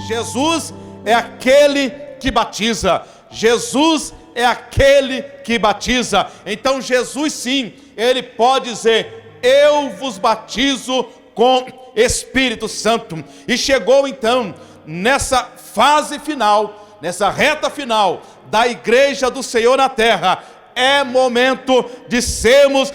Jesus é aquele que batiza. Jesus é aquele que batiza. Então Jesus sim, ele pode dizer: eu vos batizo com Espírito Santo. E chegou então nessa fase final, nessa reta final da igreja do Senhor na terra, é momento de sermos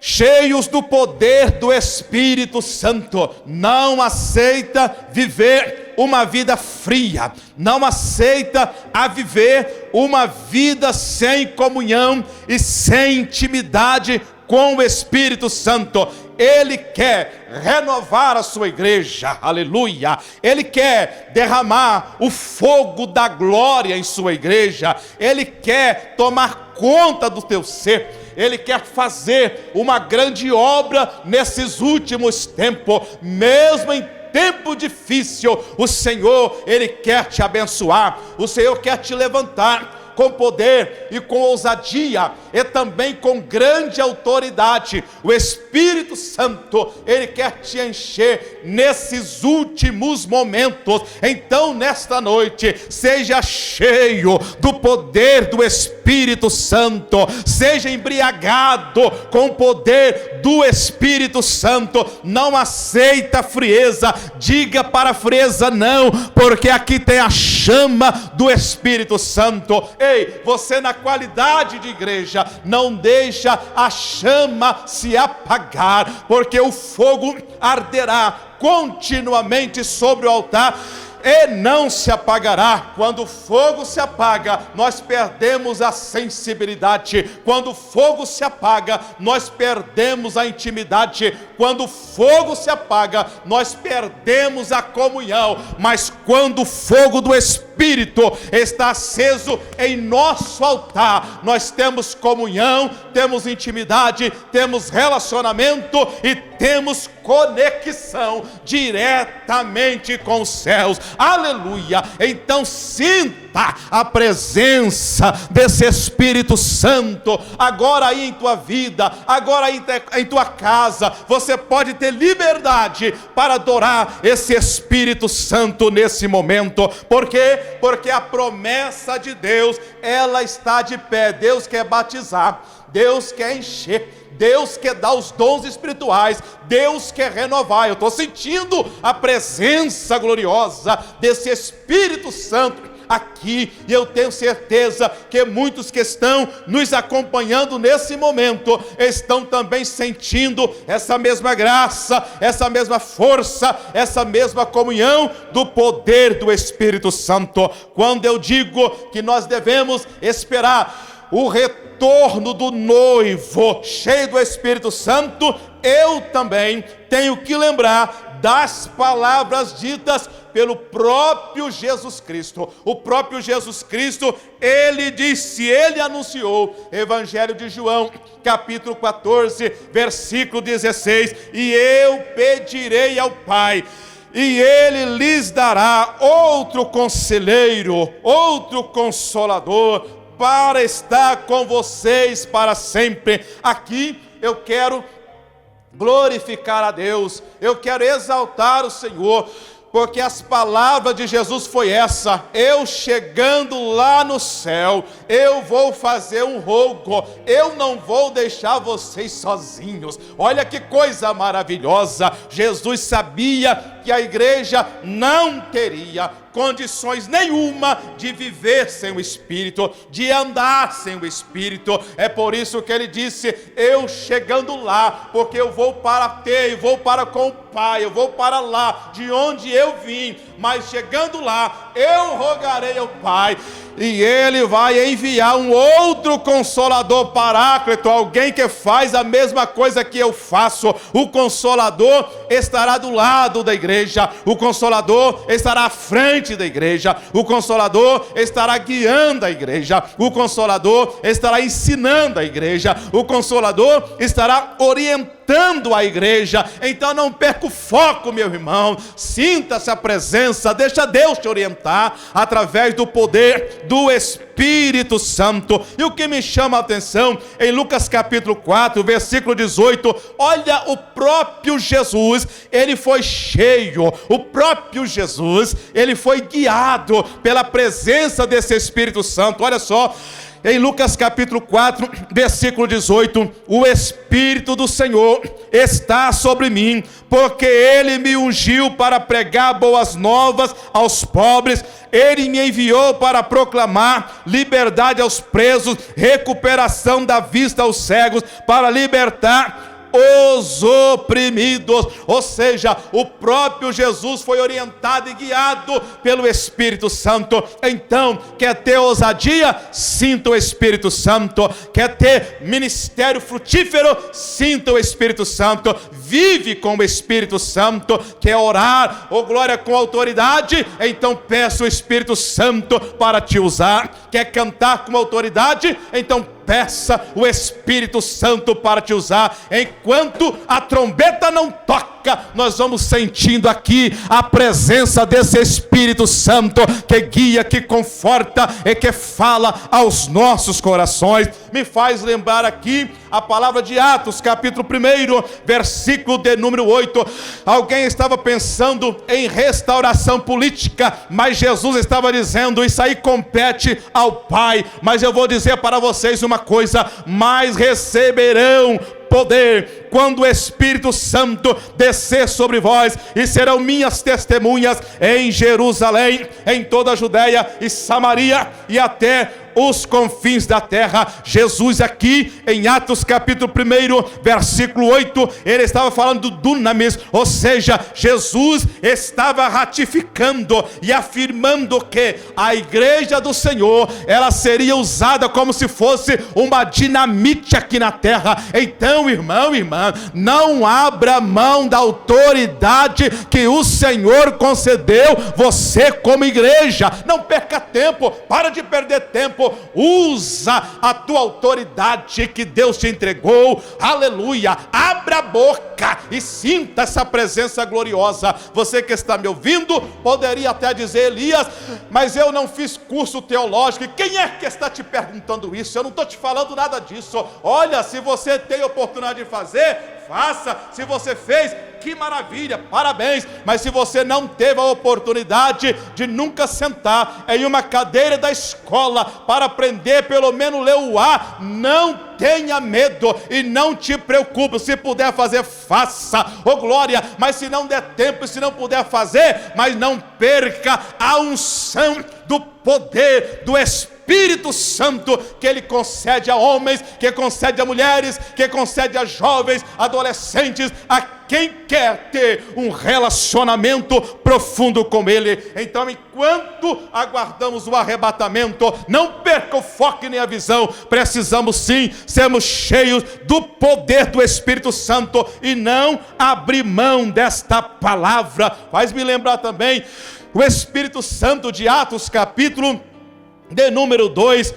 cheios do poder do Espírito Santo. Não aceita viver uma vida fria, não aceita a viver uma vida sem comunhão e sem intimidade com o Espírito Santo. Ele quer renovar a sua igreja, aleluia. Ele quer derramar o fogo da glória em sua igreja. Ele quer tomar conta do teu ser. Ele quer fazer uma grande obra nesses últimos tempos, mesmo em tempo difícil. O Senhor, ele quer te abençoar. O Senhor quer te levantar com poder e com ousadia, e também com grande autoridade. O Espírito Santo, ele quer te encher nesses últimos momentos. Então nesta noite, seja cheio do poder do Espírito Santo, seja embriagado com o poder do Espírito Santo. Não aceita frieza, diga para a frieza não, porque aqui tem a chama do Espírito Santo. Ei, você na qualidade de igreja, não deixa a chama se apagar, porque o fogo arderá continuamente sobre o altar e não se apagará. Quando o fogo se apaga, nós perdemos a sensibilidade. Quando o fogo se apaga, nós perdemos a intimidade. Quando o fogo se apaga, nós perdemos a comunhão. Mas quando o fogo do Espírito está aceso em nosso altar, nós temos comunhão, temos intimidade, temos relacionamento e temos conexão diretamente com os céus. Aleluia! Então sinta a presença desse Espírito Santo agora aí em tua vida, agora aí em tua casa. Você pode ter liberdade para adorar esse Espírito Santo nesse momento. Por quê? Porque a promessa de Deus, ela está de pé. Deus quer batizar, Deus quer encher, Deus quer dar os dons espirituais, Deus quer renovar. Eu estou sentindo a presença gloriosa desse Espírito Santo aqui, e eu tenho certeza que muitos que estão nos acompanhando nesse momento estão também sentindo essa mesma graça, essa mesma força, essa mesma comunhão do poder do Espírito Santo. Quando eu digo que nós devemos esperar o retorno do noivo cheio do Espírito Santo, eu também tenho que lembrar das palavras ditas pelo próprio Jesus Cristo. O próprio Jesus Cristo, ele disse, ele anunciou, Evangelho de João, capítulo 14, versículo 16, e eu pedirei ao Pai, e ele lhes dará outro conselheiro, outro consolador, para estar com vocês para sempre. Aqui eu quero glorificar a Deus, eu quero exaltar o Senhor, porque as palavras de Jesus foi essa: eu chegando lá no céu, eu vou fazer um rogo, eu não vou deixar vocês sozinhos. Olha que coisa maravilhosa. Jesus sabia que a igreja não teria condições nenhuma de viver sem o Espírito, de andar sem o Espírito. É por isso que ele disse: eu chegando lá, porque eu vou para ter, eu vou para com o Pai, eu vou para lá de onde eu vim, mas chegando lá, eu rogarei ao Pai, e ele vai enviar um outro consolador, paráclito, alguém que faz a mesma coisa que eu faço. O consolador estará do lado da igreja, o consolador estará à frente da igreja, o consolador estará guiando a igreja, o consolador estará ensinando a igreja, o consolador estará orientando a igreja. Então não perca o foco, meu irmão, sinta-se a presença, deixa Deus te orientar. cantar através do poder do Espírito Santo. E o que me chama a atenção, em Lucas capítulo 4, versículo 18, olha, o próprio Jesus, ele foi cheio, o próprio Jesus, ele foi guiado pela presença desse Espírito Santo. Olha só, em Lucas capítulo 4, versículo 18, o Espírito do Senhor está sobre mim, porque Ele me ungiu para pregar boas novas aos pobres, Ele me enviou para proclamar liberdade aos presos, recuperação da vista aos cegos, para libertar os oprimidos. Ou seja, o próprio Jesus foi orientado e guiado pelo Espírito Santo. Então, quer ter ousadia? Sinta o Espírito Santo. Quer ter ministério frutífero? Sinta o Espírito Santo. Vive com o Espírito Santo. Quer orar, ou glória, com autoridade? Então peça o Espírito Santo para te usar. Quer cantar com autoridade? Então peça o Espírito Santo para te usar. Enquanto a trombeta não toca, nós vamos sentindo aqui a presença desse Espírito Santo que guia, que conforta e que fala aos nossos corações. Me faz lembrar aqui a palavra de Atos, capítulo 1, versículo de número 8. Alguém estava pensando em restauração política, mas Jesus estava dizendo: isso aí compete ao Pai. Mas eu vou dizer para vocês uma coisa: mas receberão poder quando o Espírito Santo descer sobre vós, e serão minhas testemunhas em Jerusalém, em toda a Judéia e Samaria e até os confins da terra. Jesus aqui em Atos capítulo 1, versículo 8, ele estava falando do dunamis, ou seja, Jesus estava ratificando e afirmando que a igreja do Senhor, ela seria usada como se fosse uma dinamite aqui na terra. Então, irmão, irmã, não abra mão da autoridade que o Senhor concedeu você como igreja. Não perca tempo, para de perder tempo. Usa a tua autoridade que Deus te entregou. Aleluia. Abra a boca e sinta essa presença gloriosa. Você que está me ouvindo poderia até dizer: Elias, mas eu não fiz curso teológico. E quem é que está te perguntando isso? Eu não estou te falando nada disso. Olha, se você tem oportunidade de fazer, faça. Se você fez, que maravilha, parabéns. Mas se você não teve a oportunidade de nunca sentar em uma cadeira da escola para aprender pelo menos ler o A, não tenha medo e não te preocupe. Se puder fazer, faça, oh glória. Mas se não der tempo e se não puder fazer, mas não perca a unção do poder do Espírito Santo que Ele concede a homens, que concede a mulheres, que concede a jovens, adolescentes, a quem quer ter um relacionamento profundo com Ele. Então, enquanto aguardamos o arrebatamento, não perca o foco nem a visão. Precisamos sim sermos cheios do poder do Espírito Santo e não abrir mão desta palavra. Faz me lembrar também o Espírito Santo de Atos capítulo de número 2,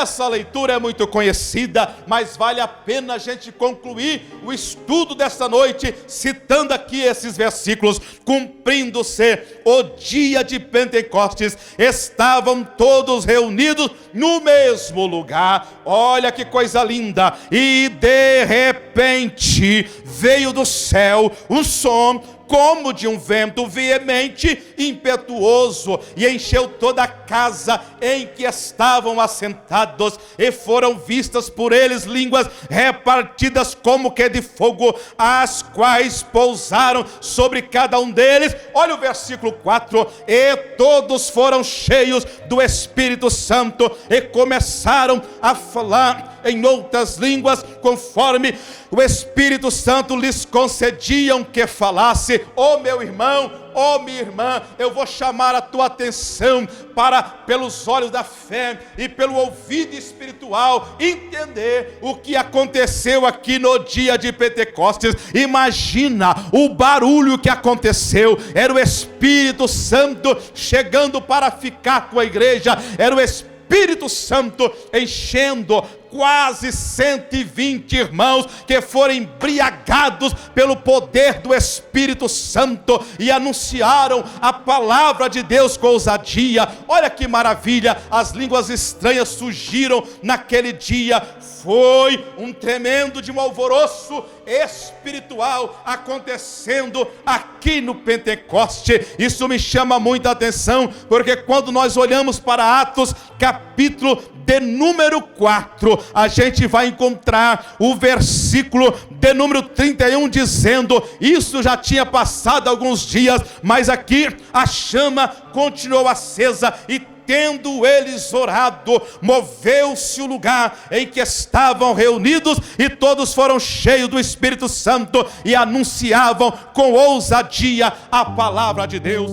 essa leitura é muito conhecida, mas vale a pena a gente concluir o estudo desta noite, citando aqui esses versículos. Cumprindo-se o dia de Pentecostes, estavam todos reunidos no mesmo lugar. Olha que coisa linda! E de repente veio do céu um som como de um vento veemente, impetuoso, e encheu toda a casa em que estavam assentados, e foram vistas por eles línguas repartidas como que de fogo, as quais pousaram sobre cada um deles. Olha o versículo 4: e todos foram cheios do Espírito Santo e começaram a falar em outras línguas, conforme o Espírito Santo lhes concediam que falasse. Oh meu irmão, oh minha irmã, eu vou chamar a tua atenção para, pelos olhos da fé e pelo ouvido espiritual, entender o que aconteceu aqui no dia de Pentecostes. Imagina o barulho que aconteceu. Era o Espírito Santo chegando para ficar com a igreja. Era o Espírito Espírito Santo enchendo quase 120 irmãos que foram embriagados pelo poder do Espírito Santo e anunciaram a palavra de Deus com ousadia. Olha que maravilha, as línguas estranhas surgiram naquele dia. Foi um tremendo de um alvoroço espiritual acontecendo aqui no Pentecoste. Isso me chama muita atenção, porque quando nós olhamos para Atos capítulo de número 4, a gente vai encontrar o versículo de número 31 dizendo: isso já tinha passado alguns dias, mas aqui a chama continuou acesa, e tendo eles orado, moveu-se o lugar em que estavam reunidos, e todos foram cheios do Espírito Santo e anunciavam com ousadia a palavra de Deus.